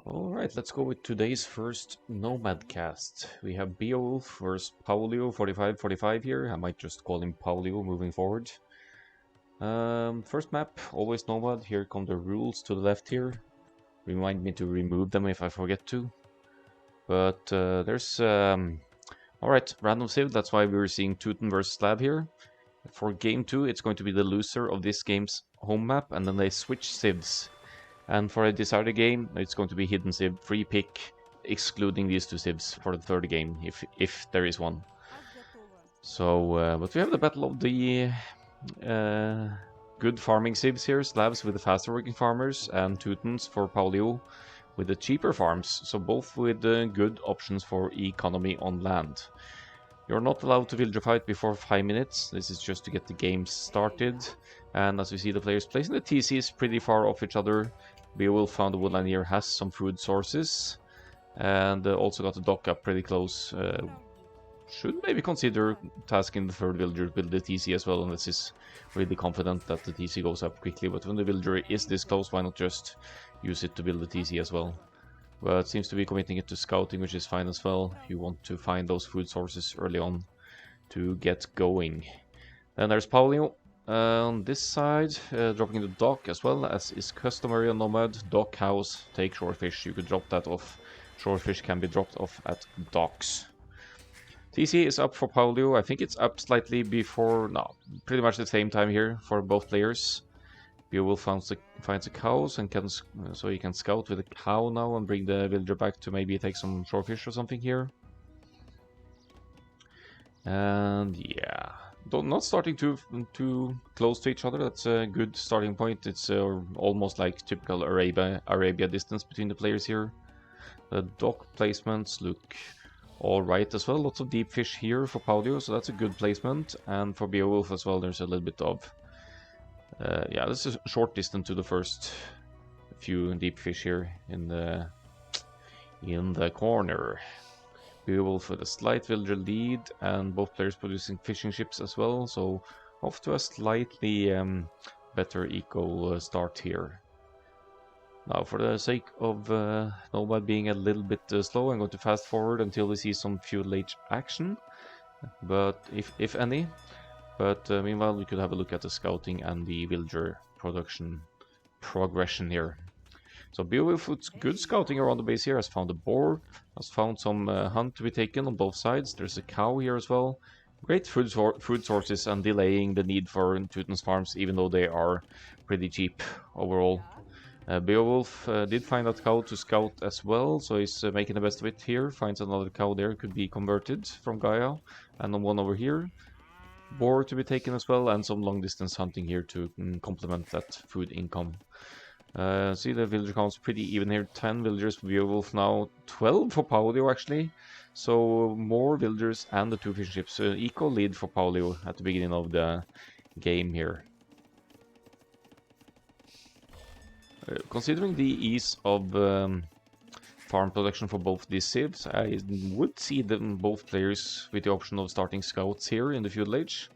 Alright, let's go with today's first Nomad cast. We have Beowulf versus Paulio 4545 here. I might just call him Paulio moving forward. First map, always Nomad. Here come the rules to the left here. Remind me to remove them if I forget to. But there's... Alright, random civ, that's why we were seeing Teuton versus Slav here. For game 2, it's going to be the loser of this game's home map, and then they switch civs. And for a decided game, it's going to be hidden civ, free pick, excluding these two civs for the third game, if there is one. So, but we have the battle of the good farming civs here, Slavs with the faster working farmers, and Teutons for Paulio with the cheaper farms, so both with good options for economy on land. You're not allowed to villager fight before 5 minutes, this is just to get the game started. And as we see, the players placing the TCs pretty far off each other. Beowulf found the woodline here has some food sources, and also got the dock up pretty close. Should maybe consider tasking the third villager to build the TC as well, unless he's really confident that the TC goes up quickly. But when the villager is this close, why not just use it to build the TC as well? But it seems to be committing it to scouting, which is fine as well. You want to find those food sources early on to get going. Then there's Paulio. On this side, dropping the dock as well, as is customary on Nomad. Dock, house, take shorefish. You could drop that off. Shorefish can be dropped off at docks. TC is up for Paulio. I think it's up slightly before... No, pretty much the same time here for both players. Beowulf finds the cows, and can, so he can scout with a cow now and bring the villager back to maybe take some shorefish or something here. And yeah... Not starting too close to each other. That's a good starting point. It's almost like typical Arabia distance between the players here. The dock placements look alright as well. Lots of deep fish here for Paulio, so that's a good placement. And for Beowulf as well, there's a little bit of... yeah, this is a short distance to the first few deep fish here in the corner. Beowulf with a slight villager lead, and both players producing fishing ships as well, so off to a slightly better eco start here. Now, for the sake of Nomad being a little bit slow, I'm going to fast forward until we see some feudal age action, but if any. But meanwhile, we could have a look at the scouting and the villager production progression here. So Beowulf with good scouting around the base here, has found a boar, has found some hunt to be taken on both sides. There's a cow here as well. Great food sources and delaying the need for Teuton's farms, even though they are pretty cheap overall. Beowulf did find that cow to scout as well, so he's making the best of it here. Finds another cow there, could be converted from Gaia, and then one over here. Boar to be taken as well, and some long distance hunting here to complement that food income. See, the villager count's pretty even here. 10 villagers for Beowulf now, 12 for Paulio actually. So more villagers and the two fishing ships. Equal lead for Paulio at the beginning of the game here. Considering the ease of farm production for both these civs, I would see them both players with the option of starting scouts here in the feudal age,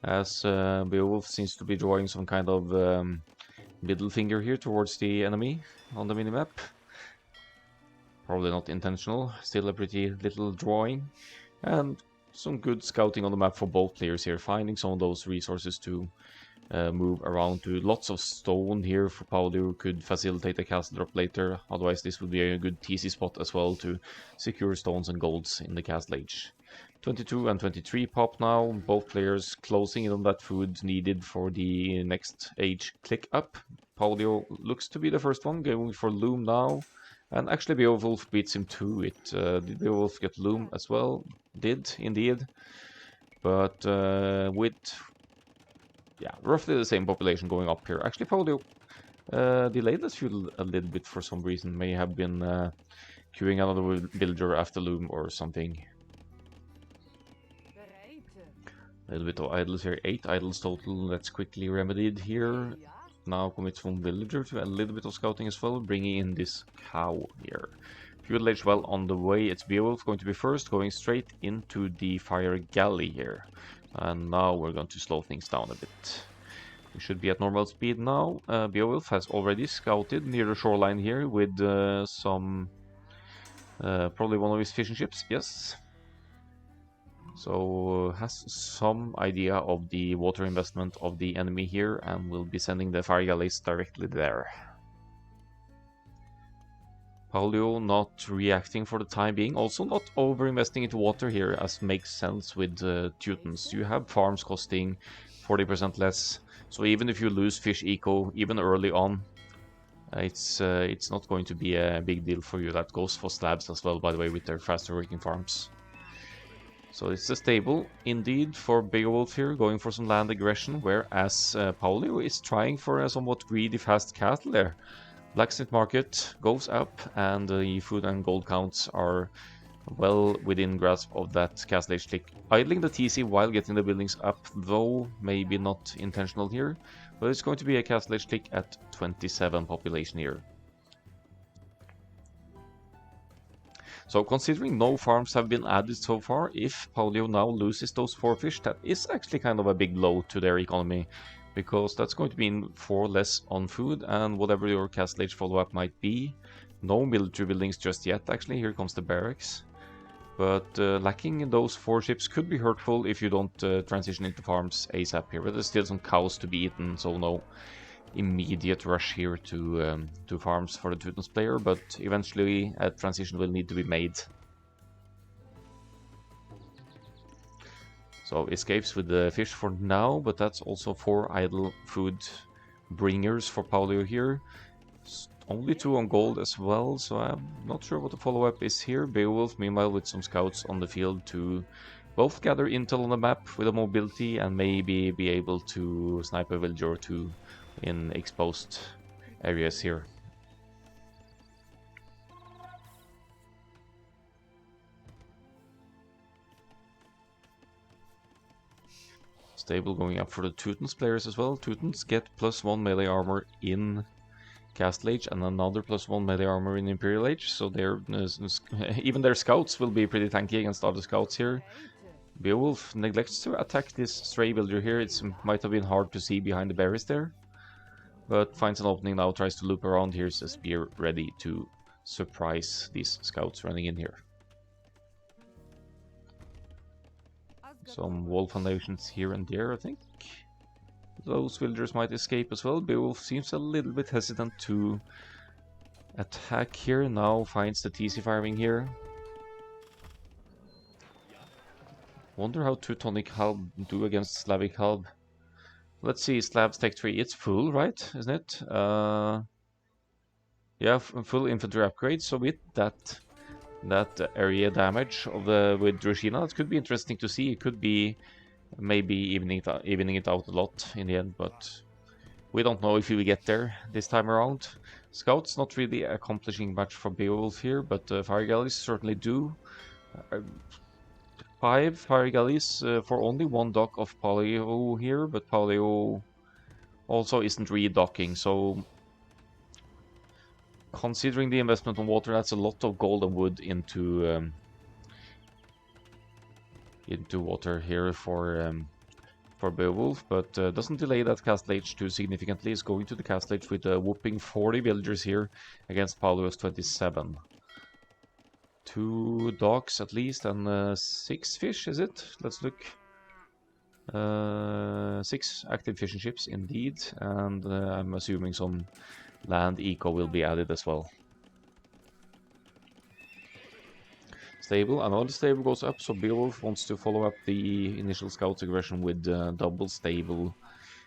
as Beowulf seems to be drawing some kind of middle finger here towards the enemy on the minimap. Probably not intentional, still a pretty little drawing. And some good scouting on the map for both players here, finding some of those resources to move around to. Lots of stone here for Paulio, could facilitate a castle drop later, otherwise this would be a good TC spot as well to secure stones and golds in the castle age. 22 and 23 pop now, both players closing in on that food needed for the next age click up. Paulio looks to be the first one, going for loom now, and actually Beowulf beats him to it. Did Beowulf get loom as well? Did, indeed. But with, yeah, roughly the same population going up here. Actually Paulio delayed this feud a little bit for some reason, may have been queuing another villager after loom or something. A little bit of idles here, 8 idles total, that's quickly remedied here. Now commits from villager to a little bit of scouting as well, bringing in this cow here. Feudal age well on the way, it's Beowulf going to be first, going straight into the fire galley here. And now we're going to slow things down a bit. We should be at normal speed now. Beowulf has already scouted near the shoreline here with some... probably one of his fishing ships, yes. So has some idea of the water investment of the enemy here and will be sending the fire galleys directly there. Paulio not reacting for the time being, also not over-investing into water here, as makes sense with Teutons. You have farms costing 40% less, so even if you lose fish eco, even early on, it's not going to be a big deal for you. That goes for slabs as well, by the way, with their faster working farms. So it's a stable, indeed, for Beowulf here, going for some land aggression, whereas Paulio is trying for a somewhat greedy fast castle there. Blacksmith market goes up, and the food and gold counts are well within grasp of that castle age click. Idling the TC while getting the buildings up, though maybe not intentional here, but it's going to be a castle age click at 27 population here. So considering no farms have been added so far, if Paulio now loses those 4 fish, that is actually kind of a big blow to their economy, because that's going to mean 4 less on food, and whatever your castle age follow-up might be. No military buildings just yet, actually. Here comes the barracks. But lacking those 4 ships could be hurtful if you don't transition into farms ASAP here. But there's still some cows to be eaten, so no immediate rush here to farms for the Teutons player, but eventually a transition will need to be made. So escapes with the fish for now, but that's also 4 idle food bringers for Paulio here. Only 2 on gold as well, so I'm not sure what the follow-up is here. Beowulf, meanwhile, with some scouts on the field to both gather intel on the map with a mobility and maybe be able to snipe a villager or 2 in exposed areas here. Stable going up for the Teutons players as well. Teutons get +1 melee armor in Castle Age and another +1 melee armor in Imperial Age, so even their scouts will be pretty tanky against other scouts here. Beowulf neglects to attack this stray villager here. It might have been hard to see behind the berries there, but finds an opening now, tries to loop around here, says be ready to surprise these scouts running in here. Some wall foundations here and there, I think. Those villagers might escape as well. Beowulf seems a little bit hesitant to attack here, now finds the TC firing here. Wonder how Teutonic Halb do against Slavic Halb. Let's see, Slavs Tech 3, it's full, right? Isn't it? Yeah, full infantry upgrade, so with that area damage of with Drushina, it could be interesting to see. It could be maybe evening it out a lot in the end, but we don't know if we will get there this time around. Scouts not really accomplishing much for Beowulf here, but fire galleys certainly do. 5 fire galleys for only 1 dock of Paulio here, but Paulio also isn't redocking, so considering the investment on water, that's a lot of gold and wood into water here for Beowulf, but doesn't delay that Castle Age too significantly. Is going to the Castle Age with a whooping 40 villagers here against Paulio's 27. 2 docks at least and 6 fish, is it? Let's look. 6 active fishing ships indeed, and I'm assuming some land eco will be added as well. Stable, another stable goes up, so Beowulf wants to follow up the initial scout's aggression with double stable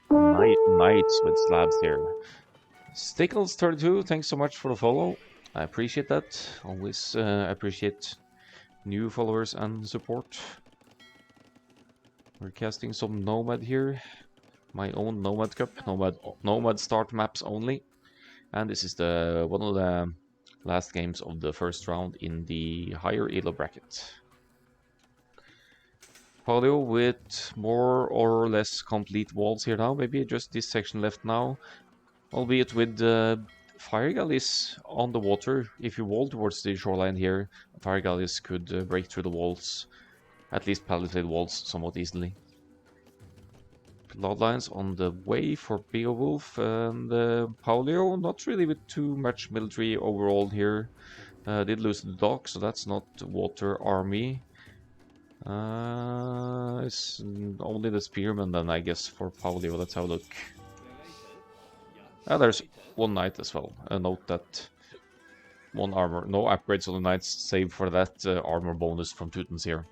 knights with slabs here. Stickles32, thanks so much for the follow. I appreciate that. Always appreciate new followers and support. We're casting some Nomad here. My own Nomad Cup, Nomad start maps only. And this is one of the last games of the first round in the higher elo bracket. Paulio with more or less complete walls here now, maybe just this section left now, albeit with fire galleys on the water. If you wall towards the shoreline here, fire galleys could break through the walls, at least palisade walls, somewhat easily. Bloodlines on the way for Beowulf and Paulio, not really with too much military overall here. Did lose the dock, so that's not water army. It's only the spearman then, I guess, for Paulio. Let's have a look. There's one knight as well. Note that one armor, no upgrades on the knights, save for that armor bonus from Teutons here.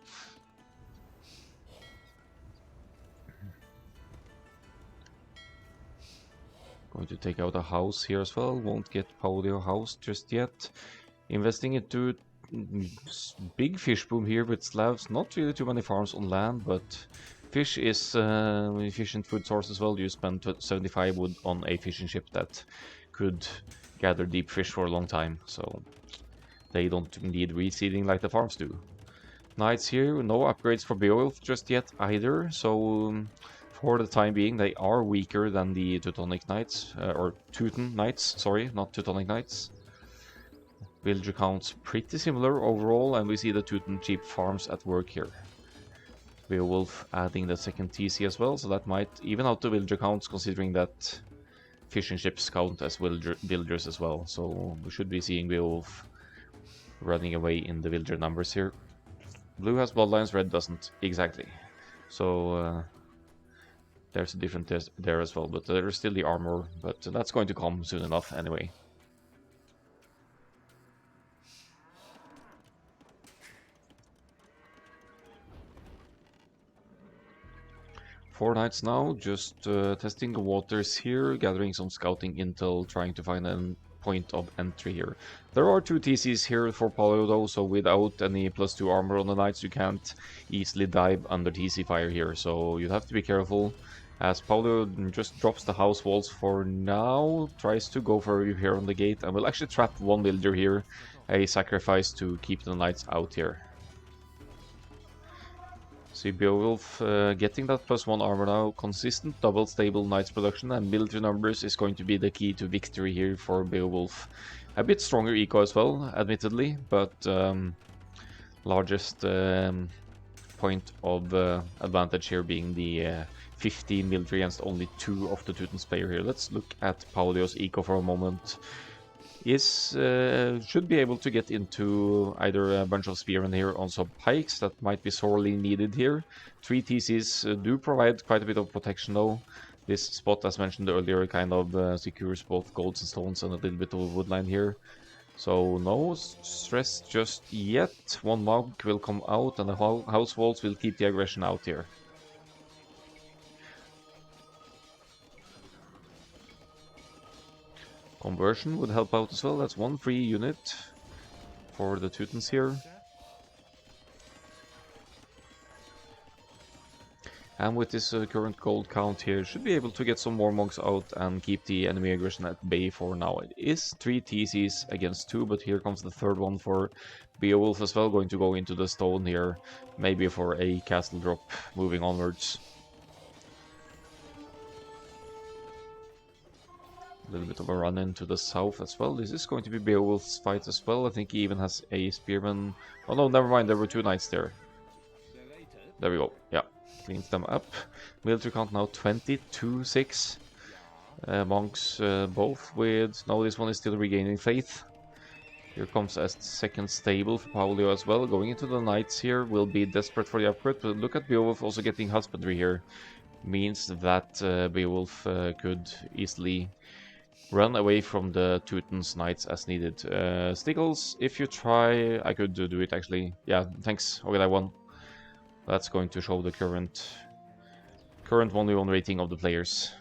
Going to take out a house here as well. Won't get Paulio house just yet. Investing into big fish boom here with Slavs. Not really too many farms on land, but fish is an efficient food source as well. You spend 75 wood on a fishing ship that could gather deep fish for a long time, so they don't need reseeding like the farms do. Knights here, no upgrades for Beowulf just yet either, so for the time being they are weaker than the Teutonic Knights, or Teuton Knights, sorry, not Teutonic Knights. Villager counts pretty similar overall, and we see the Teuton cheap farms at work here. Beowulf adding the second TC as well, so that might even out the villager counts, considering that fishing ships count as villagers as well. So we should be seeing Beowulf running away in the villager numbers here. Blue has bloodlines, red doesn't. Exactly. So there's a difference there as well, but there's still the armor, but that's going to come soon enough anyway. Four knights now, just testing the waters here, gathering some scouting intel, trying to find a point of entry here. There are two TCs here for Paulio though, so without any +2 armor on the knights you can't easily dive under TC fire here, so you have to be careful. As Paulio just drops the house walls for now, tries to go for a here on the gate, and will actually trap one villager here, a sacrifice to keep the knights out here. See Beowulf getting that +1 armor now, consistent double stable knights production, and military numbers is going to be the key to victory here for Beowulf. A bit stronger eco as well, admittedly, but largest point of advantage here being the 15 military against only 2 of the Teutons player here. Let's look at Paulio's eco for a moment. Should be able to get into either a bunch of spearmen here on some pikes that might be sorely needed here. 3 TCs do provide quite a bit of protection though. This spot, as mentioned earlier, kind of secures both golds and stones and a little bit of a woodline here. So no stress just yet. One monk will come out and the house walls will keep the aggression out here. Conversion would help out as well. That's one free unit for the Teutons here. And with this current gold count here, should be able to get some more monks out and keep the enemy aggression at bay for now. It is 3 TCs against 2, but here comes the third one for Beowulf as well, going to go into the stone here, maybe for a castle drop moving onwards. A little bit of a run into the south as well. This is going to be Beowulf's fight as well. I think he even has a spearman. Oh no, never mind, there were 2 knights there. There we go, yeah, cleans them up. Military count now 22-6. Monks both with... No, this one is still regaining faith. Here comes a second stable for Paulio as well. Going into the knights here, will be desperate for the upgrade, but look at Beowulf also getting husbandry here. Means that Beowulf could easily run away from the Teutons knights as needed. Stickles, if you try, I could do it actually. Yeah, thanks. Okay, I won. That's going to show the current 1v1 rating of the players.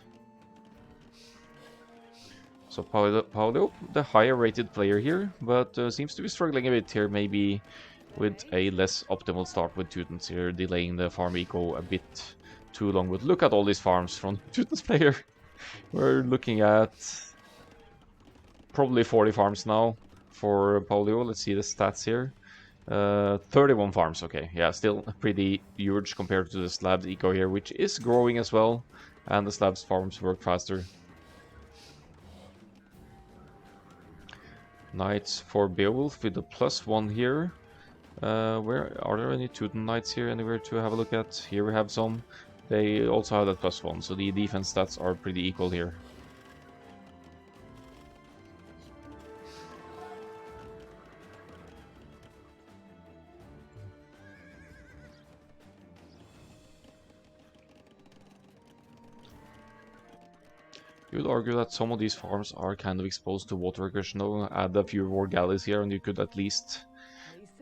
So Paulio, the higher rated player here, but seems to be struggling a bit here, maybe with a less optimal start with Teutons here, delaying the farm eco a bit too long. But look at all these farms from Teutons player. We're looking at probably 40 farms now for Paulio. Let's see the stats here. 31 farms, okay. Yeah, still pretty huge compared to the Slavs eco here, which is growing as well. And the Slavs farms work faster. Knights for Beowulf with a +1 here. Where are there any Teuton knights here anywhere to have a look at? Here we have some. they also have that +1, so the defense stats are pretty equal here. You would argue that some of these farms are kind of exposed to water regression though. Add a few more galleys here and you could at least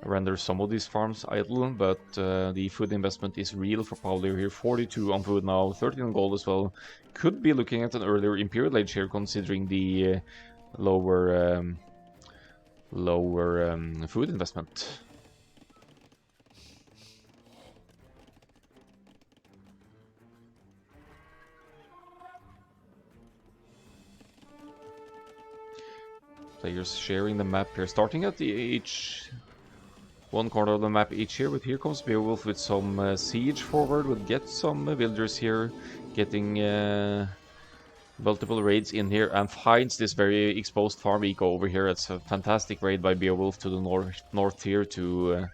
render some of these farms idle, but the food investment is real for Paulio here. 42 on food now, 13 on gold as well. Could be looking at an earlier Imperial Age here considering the lower food investment. Players sharing the map here, starting at the one corner of the map each here, but here comes Beowulf with some siege forward, would get some villagers here, getting multiple raids in here, and finds this very exposed farm eco over here. It's a fantastic raid by Beowulf to the north here to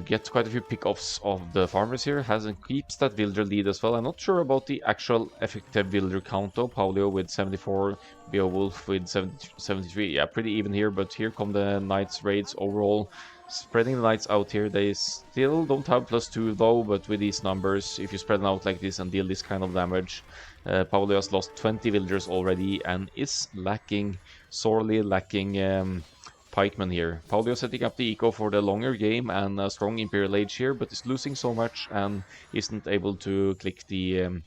get quite a few pickoffs of the farmers here. Keeps that villager lead as well. I'm not sure about the actual effective villager count though. Paulio with 74, Beowulf with 73. Yeah, pretty even here, but here come the knights raids overall. Spreading the knights out here, they still don't have +2 though, but with these numbers, if you spread them out like this and deal this kind of damage, Paulio has lost 20 villagers already and is sorely lacking pikemen here. Paulio setting up the eco for the longer game and a strong Imperial Age here, but is losing so much and isn't able to click the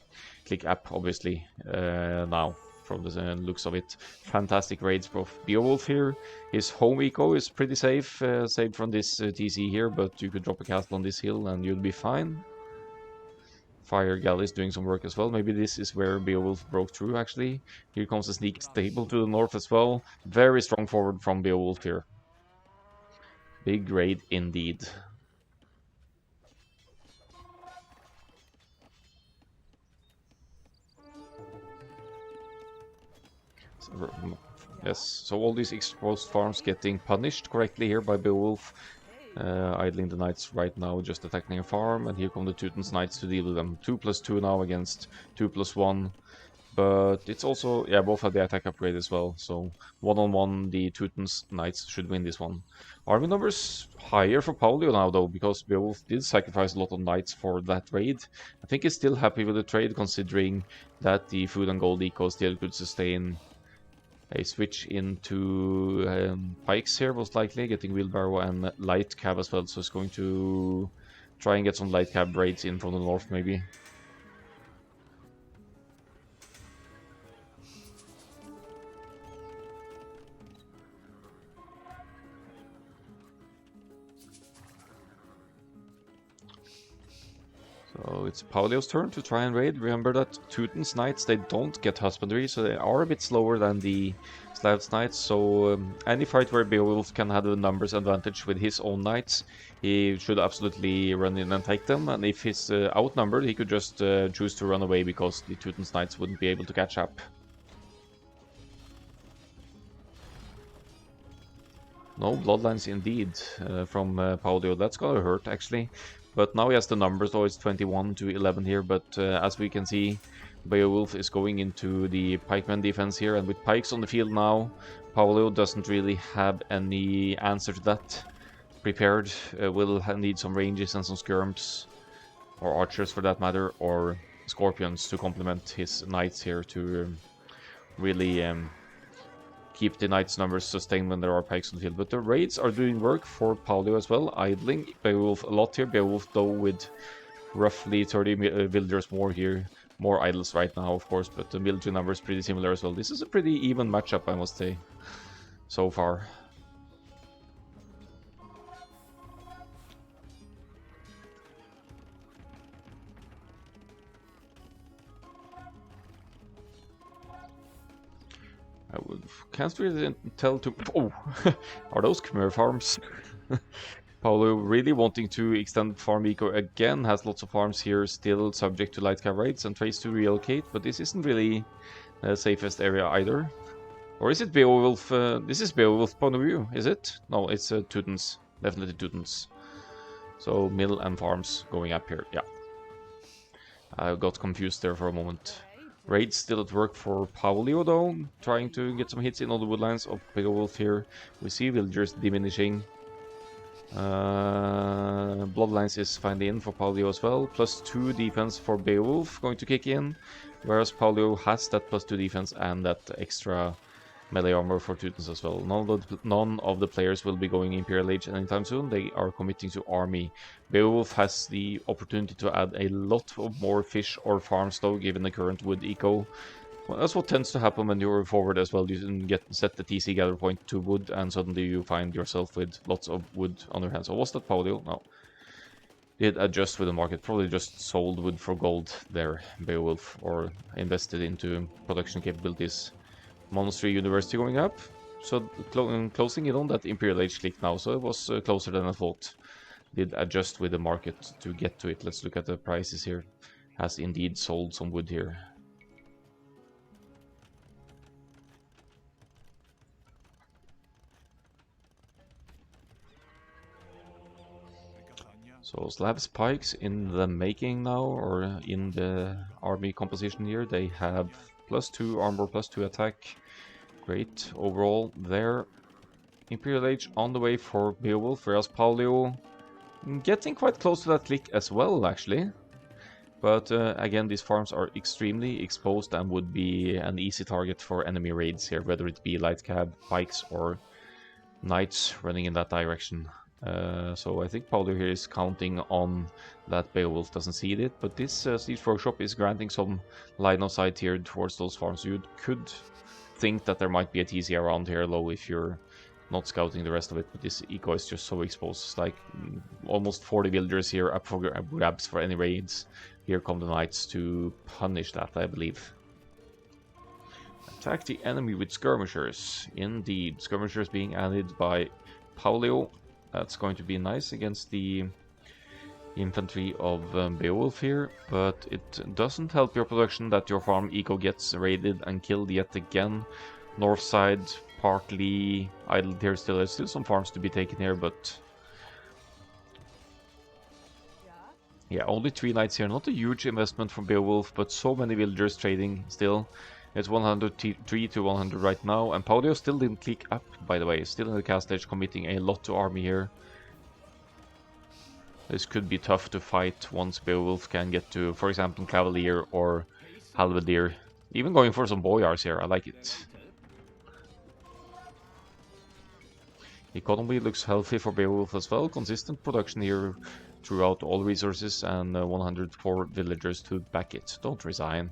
click app, obviously, now, from the looks of it. Fantastic raids from Beowulf here. His home eco is pretty safe, saved from this TC here, but you could drop a castle on this hill and you'll be fine. Fire Galley is doing some work as well. Maybe this is where Beowulf broke through, actually. Here comes the sneak stable to the north as well. Very strong forward from Beowulf here. Big raid indeed. Yes, so all these exposed farms getting punished correctly here by Beowulf. Idling the knights right now, just attacking a farm, and here come the Teuton's knights to deal with them. 2+2 now against 2+1, but it's also, yeah, both have the attack upgrade as well, so one-on-one the Teuton's knights should win this one. Army numbers higher for Paulio now though, because Beowulf did sacrifice a lot of knights for that raid. I think he's still happy with the trade, considering that the food and gold eco still could sustain a switch into pikes here, most likely, getting wheelbarrow and light cab as well, so it's going to try and get some light cab raids in from the north, maybe. So it's Paulio's turn to try and raid. Remember that Teuton's knights, they don't get husbandry, so they are a bit slower than the Slav's knights. So any fight where Beowulf can have the numbers advantage with his own knights, he should absolutely run in and take them. And if he's outnumbered, he could just choose to run away because the Teuton's knights wouldn't be able to catch up. No bloodlines indeed from Paulio. That's gonna hurt actually. But now he has the numbers, though it's 21 to 11 here, but as we can see, Beowulf is going into the pikeman defense here, and with pikes on the field now, Paulio doesn't really have any answer to that prepared. Will need some ranges and some skirms, or archers for that matter, or scorpions to complement his knights here to really keep the knights' numbers sustained when there are pikes on the field. But the raids are doing work for Paulio as well, idling Beowulf a lot here. Beowulf, though, with roughly 30 villagers more here. More idles right now, of course, but the military numbers pretty similar as well. This is a pretty even matchup, I must say, so far. Can't really tell to... Oh, are those Khmer farms? Paulio really wanting to extend farm eco again, has lots of farms here still subject to light cav raids and tries to relocate, but this isn't really the safest area either. Or is it Beowulf? This is Beowulf point of view, is it? No, it's Teuton's. Definitely Teuton's. So mill and farms going up here, yeah. I got confused there for a moment. Raid still at work for Paulio though, trying to get some hits in all the woodlands of Beowulf here. We see villagers diminishing. Bloodlines is finally in for Paulio as well. +2 defense for Beowulf going to kick in, whereas Paulio has that +2 defense and that extra melee armor for Teutons as well. None of the players will be going Imperial Age anytime soon. They are committing to army. Beowulf has the opportunity to add a lot of more fish or farms though, given the current wood eco. Well, that's what tends to happen when you're forward as well. You can set the TC gather point to wood, and suddenly you find yourself with lots of wood on your hands. So was that Paulio? No. Did adjust with the market. Probably just sold wood for gold there, Beowulf, or invested into production capabilities. Monastery University going up. So closing in on that Imperial Age click now. So it was closer than I thought. Did adjust with the market to get to it. Let's look at the prices here. Has indeed sold some wood here. So slab spikes in the making now, or in the army composition here. They have +2 armor, +2 attack. Great overall there. Imperial Age on the way for Beowulf, whereas Paulio getting quite close to that click as well, actually. But again, these farms are extremely exposed and would be an easy target for enemy raids here, whether it be light cab, pikes, or knights running in that direction. So I think Paulio here is counting on that Beowulf doesn't see it, but this Siege Workshop is granting some line of sight here towards those farms. You could think that there might be a TC around here, though, if you're not scouting the rest of it, but this eco is just so exposed. It's like almost 40 villagers here up for grabs for any raids. Here come the knights to punish that, I believe. Attack the enemy with skirmishers. Indeed, skirmishers being added by Paulio. That's going to be nice against the infantry of Beowulf here, but it doesn't help your production that your farm eco gets raided and killed yet again. North side partly idled here still. There's still some farms to be taken here, but yeah, only 3 knights here. Not a huge investment from Beowulf, but so many villagers trading still. It's 103 to 100 right now, and Paulio still didn't click up, by the way. Still in the cast stage, committing a lot to army here. This could be tough to fight once Beowulf can get to, for example, Cavalier or Halberdier. Even going for some boyars here, I like it. Economy looks healthy for Beowulf as well. Consistent production here throughout all resources, and 104 villagers to back it. Don't resign.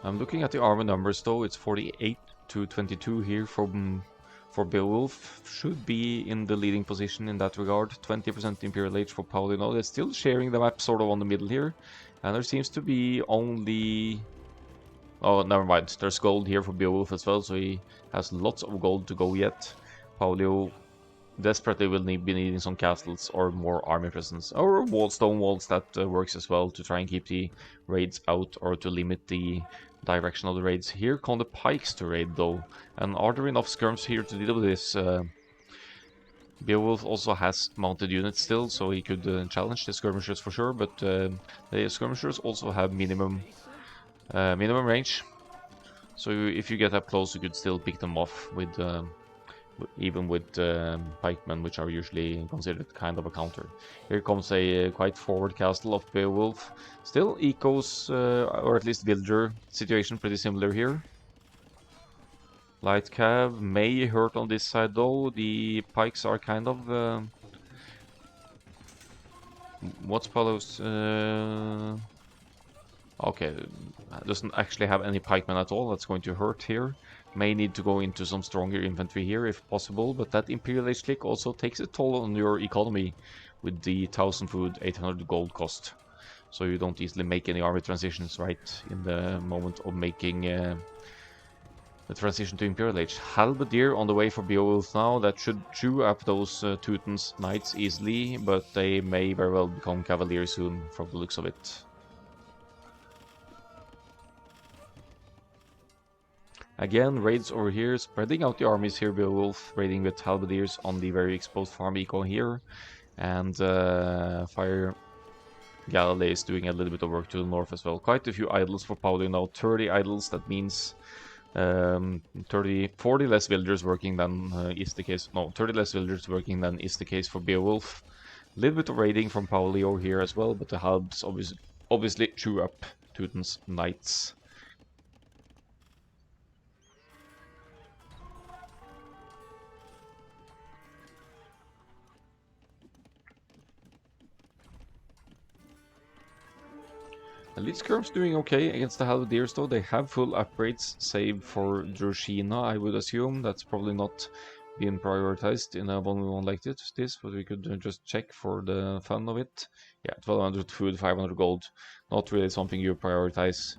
I'm looking at the armor numbers though. It's 48 to 22 here for Beowulf. Should be in the leading position in that regard. 20% Imperial Age for Paulio. They're still sharing the map sort of on the middle here. And there seems to be only... Oh, never mind. There's gold here for Beowulf as well, so he has lots of gold to go yet. Paulio desperately will be needing some castles or more army presence. Or stone walls, that works as well to try and keep the raids out or to limit the direction of the raids. Here come the pikes to raid though. And are there enough skirms here to deal with this? Beowulf also has mounted units still, so he could challenge the skirmishers for sure, but the skirmishers also have minimum range. So if you get up close, you could still pick them off with even with pikemen, which are usually considered kind of a counter. Here comes a quite forward castle of Beowulf. Still ecos, or at least villager situation pretty similar here. Light cav may hurt on this side though. The pikes are kind of... what's Paulio's... Okay, doesn't actually have any pikemen at all. That's going to hurt here. May need to go into some stronger infantry here if possible, but that Imperial Age click also takes a toll on your economy with the 1000 food, 800 gold cost. So you don't easily make any army transitions right in the moment of making the transition to Imperial Age. Halberdier on the way for Beowulf now. That should chew up those Teutons knights easily, but they may very well become Cavaliers soon from the looks of it. Again, raids over here, spreading out the armies here. Beowulf raiding with halberdiers on the very exposed farm eco here. And Fire Galilee is doing a little bit of work to the north as well. Quite a few idols for Paulio now. 30 idols, that means 40 less villagers working than is the case. No, 30 less villagers working than is the case for Beowulf. A little bit of raiding from Paulio here as well, but the Halbs obviously chew up Teuton's knights. Elite doing okay against the Halberdiers though. They have full upgrades, save for Drushina, I would assume. That's probably not being prioritized in a 1v1 like this, but we could just check for the fun of it. Yeah, 1200 food, 500 gold. Not really something you prioritize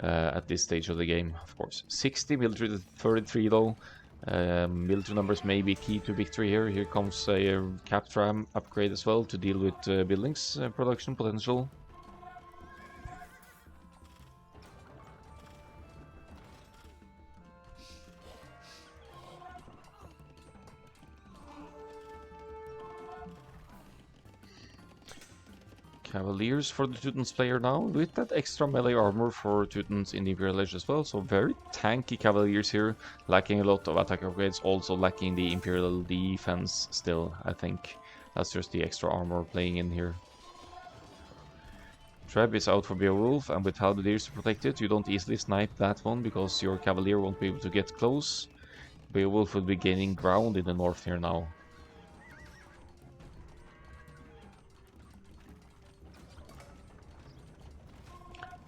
at this stage of the game, of course. 60 military to 33 though. Military numbers may be key to victory here. Here comes a capped ram upgrade as well to deal with buildings production potential. Cavaliers for the Teutons player now, with that extra melee armor for Teutons in the Imperial Age as well. So very tanky Cavaliers here, lacking a lot of attack upgrades, also lacking the Imperial defense still, I think. That's just the extra armor playing in here. Treb is out for Beowulf, and with Halberdiers to protect it, you don't easily snipe that one because your Cavalier won't be able to get close. Beowulf will be gaining ground in the north here now.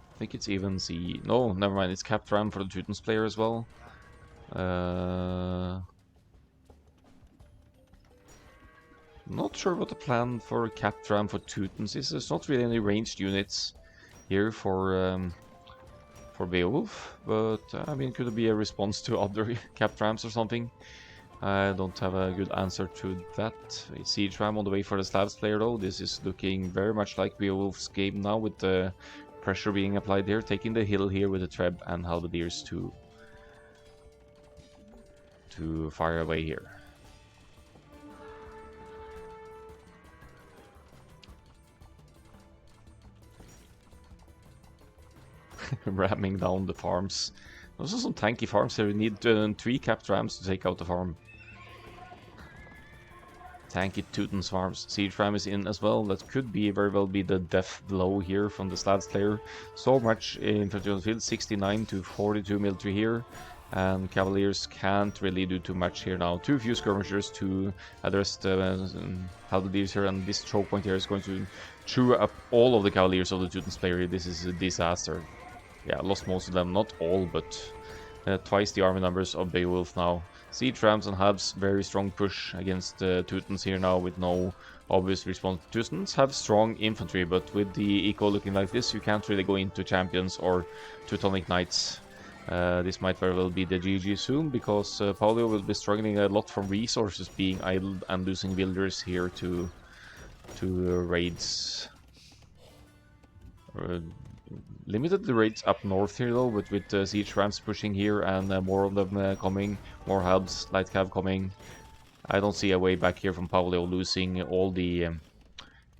I think it's even C. No, never mind. It's capped ram for the Teutons player as well. Not sure what the plan for capped ram for Teutons is. There's not really any ranged units here for Beowulf, but I mean, could it be a response to other capped rams or something? I don't have a good answer to that. Siege ram on the way for the Slavs player though. This is looking very much like Beowulf's game now, with the pressure being applied here, taking the hill here with the Treb and Halberdiers to fire away here. Ramming down the farms. Those are some tanky farms here. We need 3 capped rams to take out the farm. Tanky Teuton's farms. Siege ram is in as well. That could very well be the death blow here from the Slavs player. So much infantry on the field, 69 to 42 military here. And Cavaliers can't really do too much here now. Too few skirmishers to address the Halberdiers here, and this choke point here is going to chew up all of the Cavaliers of the Teuton's player. This is a disaster. Yeah, lost most of them, not all, but twice the army numbers of Beowulf now. Siege rams and Habs, very strong push against Teutons here now with no obvious response. Teutons have strong infantry, but with the eco looking like this, you can't really go into champions or Teutonic knights. This might very well be the GG soon, because Paulio will be struggling a lot from resources being idled and losing villagers here to raids. Limited the raids up north here though, but with siege rams pushing here and more of them coming, more hubs, light cav coming. I don't see a way back here from Paulio losing all the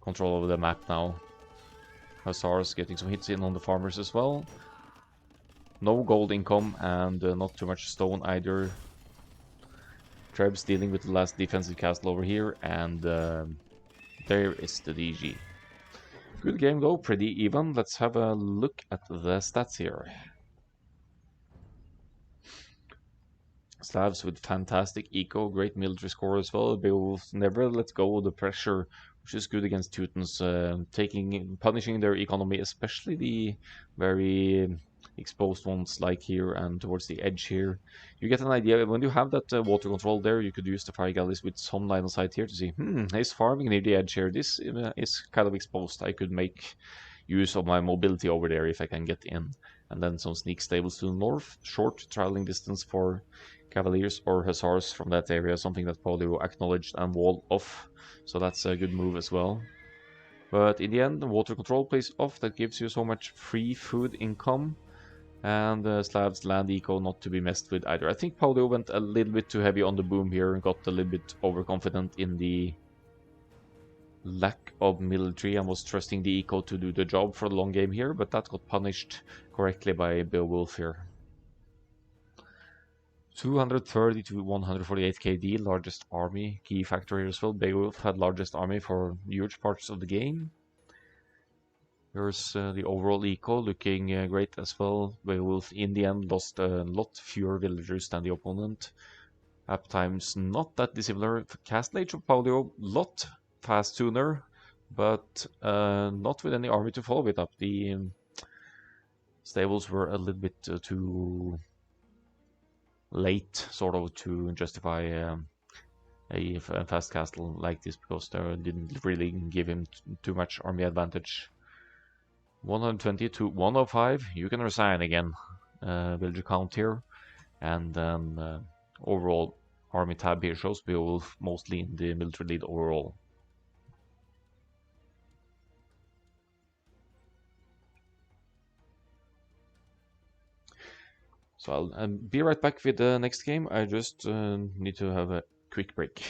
control over the map now. Hussars getting some hits in on the farmers as well. No gold income and not too much stone either. Treb's dealing with the last defensive castle over here, and there is the DG. Good game though, pretty even. Let's have a look at the stats here. Slavs with fantastic eco, great military score as well. Beowulf never let go of the pressure, which is good against Teutons, punishing their economy, especially the very exposed ones like here and towards the edge here. You get an idea when you have that water control there. You could use the fire galleys with some line of sight here to see, he's farming near the edge here. This is kind of exposed. I could make use of my mobility over there if I can get in. And then some sneak stables to the north, short traveling distance for Cavaliers or Hussars from that area, something that Paulio acknowledged and walled off. So that's a good move as well. But in the end, the water control plays off. That gives you so much free food income. And Slav's land eco not to be messed with either. I think Paulio went a little bit too heavy on the boom here and got a little bit overconfident in the lack of military and was trusting the eco to do the job for the long game here, but that got punished correctly by Beowulf here. 230 to 148 KD, largest army, key factor here as well. Beowulf had largest army for huge parts of the game. Here's the overall eco looking great as well. Beowulf in the end lost a lot fewer villagers than the opponent. App times not that dissimilar. Castle Age of Paulio, lot fast sooner, but not with any army to follow it up. The stables were a little bit too late, sort of, to justify a fast castle like this because they didn't really give him too much army advantage. 120 to 105, you can resign again. Villager count here, and then overall army tab here shows Beowulf mostly in the military lead overall. So I'll be right back with the next game. I just need to have a quick break.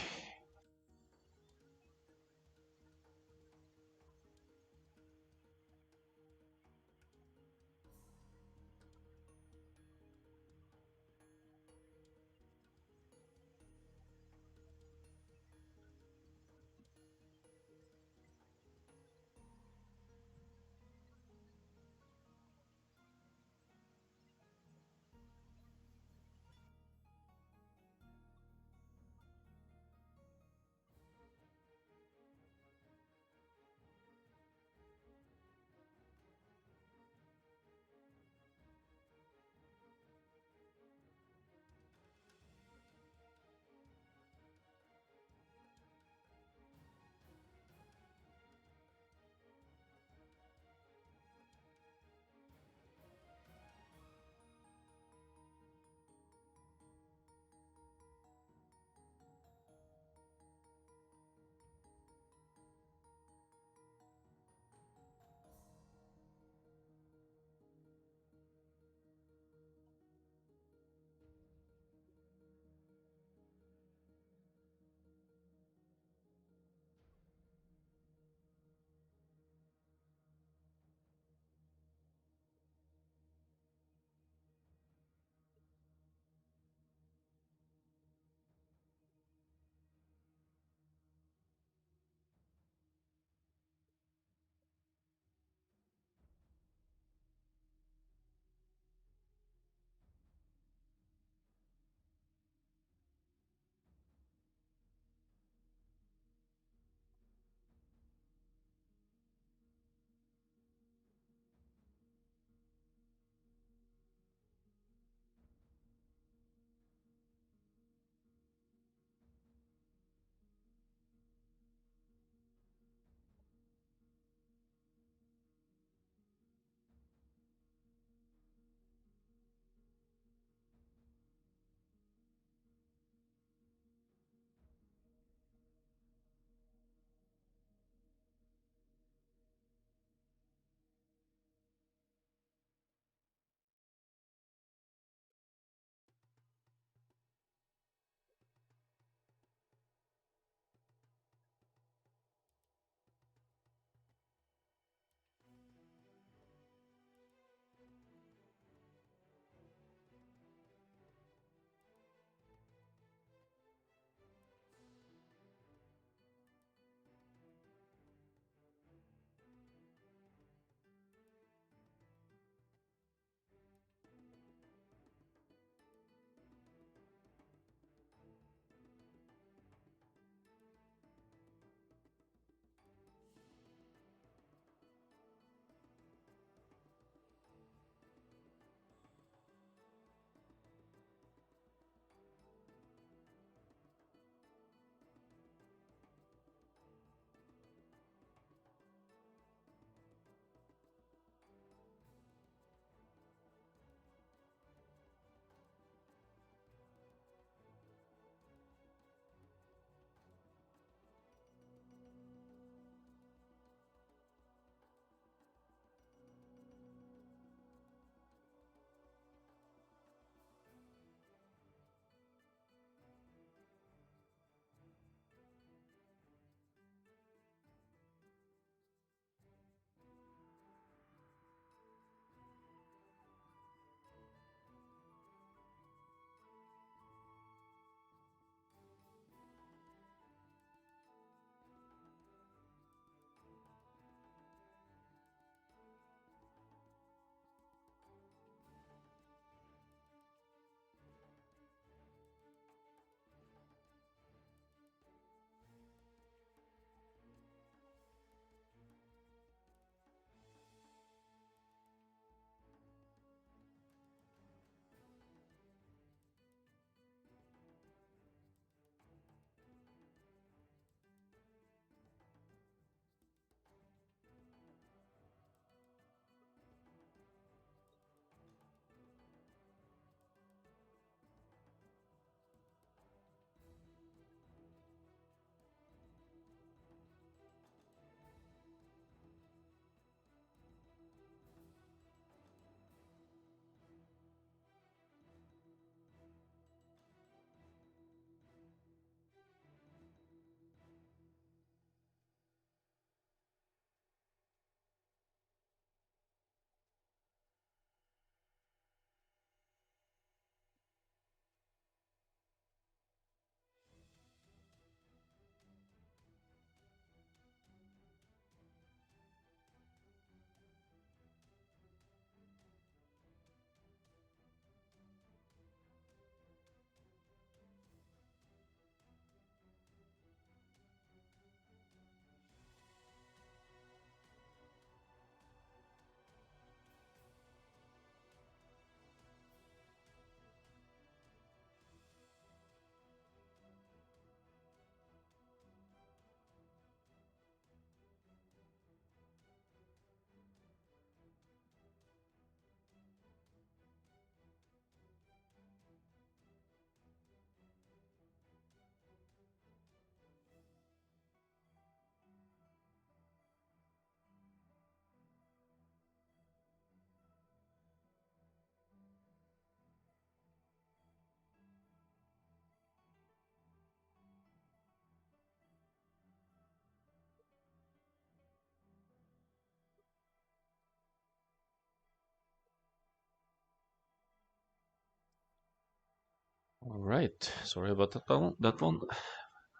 Alright, sorry about that one.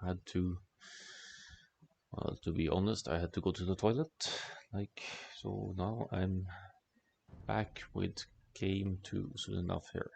I had to, well, to be honest, I had to go to the toilet. Like, so now I'm back with game 2 soon enough here.